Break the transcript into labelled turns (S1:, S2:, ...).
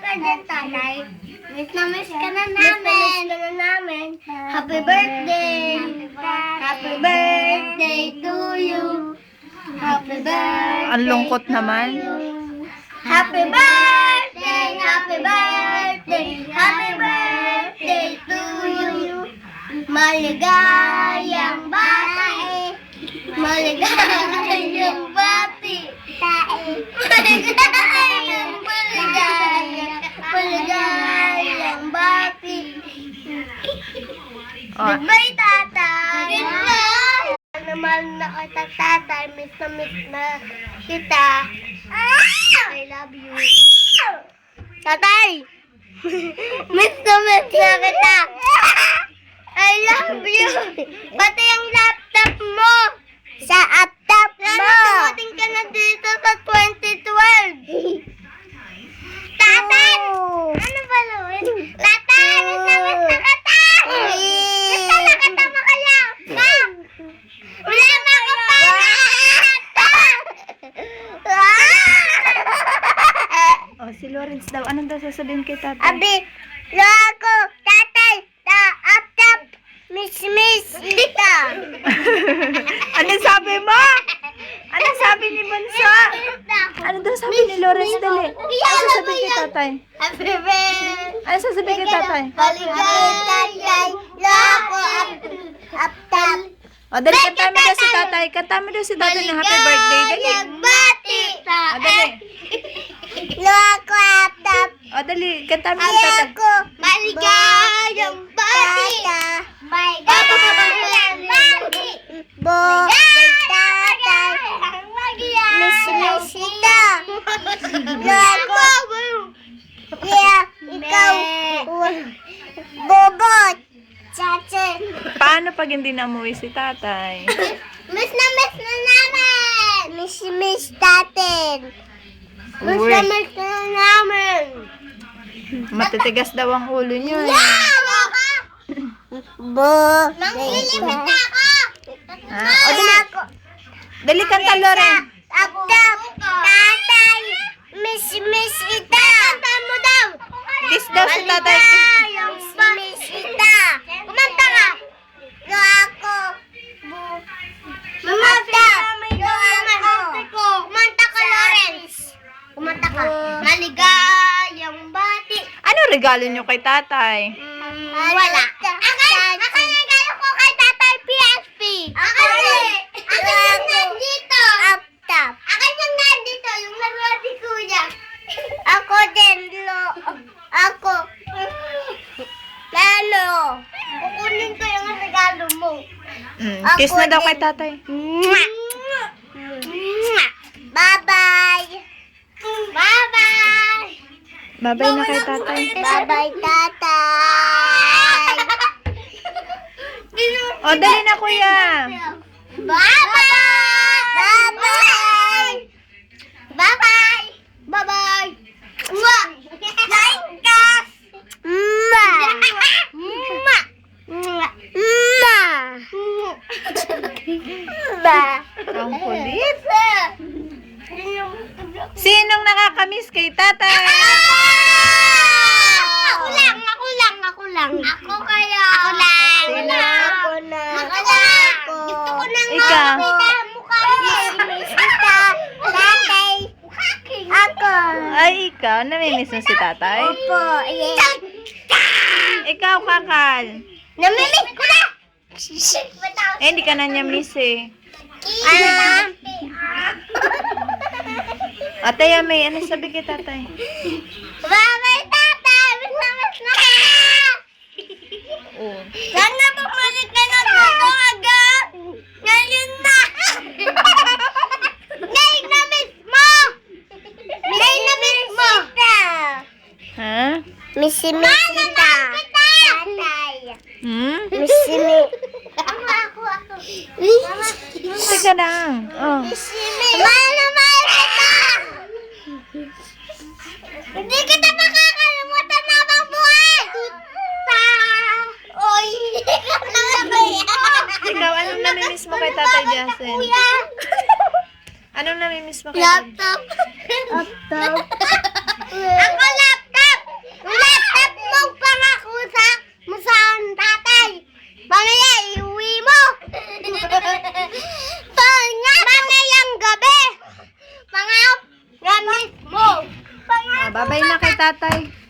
S1: ka dyan, tatay. Miss na miss ka na namin. Happy birthday. Happy birthday to you. Happy birthday.
S2: Ang lungkot naman.
S1: Happy birthday. Happy birthday. Happy birthday to you. Maligayang bati. Maligayang bati. Maligayang bati.
S2: Oh.
S1: Goodbye, tatay. Goodbye. Naman na kita, tatay. Miss na kita. I love you. Tatay. Miss na kita. I love you. Pati yung laptop mo. Sa laptop mo. Dumating ka na dito sa 2012. Tatay! Ano ba naman? Tatay! Miss na kita! Miss na kita mo kaya! Ma'am! Wala na ako pa!
S2: Oh, si Lawrence daw. Anong daw sasabihin kay tatay?
S1: Abi! Loko! Tatay! Ta! Aptap! Miss ita!
S2: Anong sabi mo? Anong sabi ni Bunso? Ano daw sabi ni Lawrence? Dali. Ano sasabihin kay tatay?
S1: Happy birthday!
S2: Ano sasabihin kay tatay?
S1: Baligay! Loko! Aptap!
S2: O, dali. Kanta mo daw si tatay. Kanta mo daw si tatay ng happy birthday. Dali.
S1: Bati!
S2: O, dali.
S1: Loko! Aptap!
S2: O, dali. Kanta mo daw si tatay.
S1: Maligayang bati! Maligayang bati! Tatay! Miss ita! Loko! Yeah, ikaw! Bobot! Chache!
S2: Paano pag hindi na umuwi si tatay?
S1: Miss na namin! Miss tatin! Miss
S2: Uy,
S1: na namin!
S2: matitigas daw ang ulo niyo.
S1: Mangilimit ako!
S2: Ha? O, dali. Dali kanta, Lawrence.
S1: Aptap! Tatay! Miss ita! Kanta mo daw!
S2: Kiss daw si tatay.
S1: Miss ita! Kumanta ka! Ako! Kumanta! Kumanta ka, Lawrence! Kumanta ka! Maligayang bati!
S2: Ano regalo niyo kay tatay?
S1: Wala. Ako regalo ko kay Tatay PSP. Ako yung nandito. Aptap. Ako yung nandito. Yung laruan ni Kuya. Ako din. Ako. Lalo. Kukunin ko yung regalo mo.
S2: Kiss na daw kay tatay.
S1: Bye-bye. Bye-bye.
S2: Babay na kay tatay.
S1: Bye-bye, tatay.
S2: O, dali na kuya.
S1: Bye-bye. Bye-bye. Bye-bye. Bye-bye. Mwah. Like us. Mwah. Mwah. Mwah. Mwah.
S2: Ang kulit. Sinong nakakamiss kay tatay?
S1: Ako lang. Ako kaya. Ako lang.
S2: Sino?
S1: Ako na. Ako lang. Gusto ko nang
S2: Ikaw.
S1: makita mukha niya. Miss Ita. Tatay. Ako.
S2: Ay, ikaw. Namimiss mo si tatay?
S1: Opo. Yes.
S2: Ikaw, kakal.
S1: Namimiss ko na.
S2: Eh, hindi ka na niya miss eh. Ate, may ano sabi kay tatay?
S1: Bye-bye, tatay. Miss na.
S2: Oh.
S1: Sana bumalik ka na dito agad. Ngayon na. Ngayon na miss mo. Ngayon na miss mo.
S2: Ha?
S1: Missy kita. Tatay.
S2: Hmm?
S1: Missy. Ako.
S2: Teka lang. Oh.
S1: Mahal na mahal kita. Hindi kita makakalimutan habang buhay. Oy.
S2: Ikaw, anong namimiss mo kay tatay Jason?
S1: Kuya.
S2: Anong namimiss mo kay tatay?
S1: Laptop. Ako laptop.
S2: Babay na kay tatay.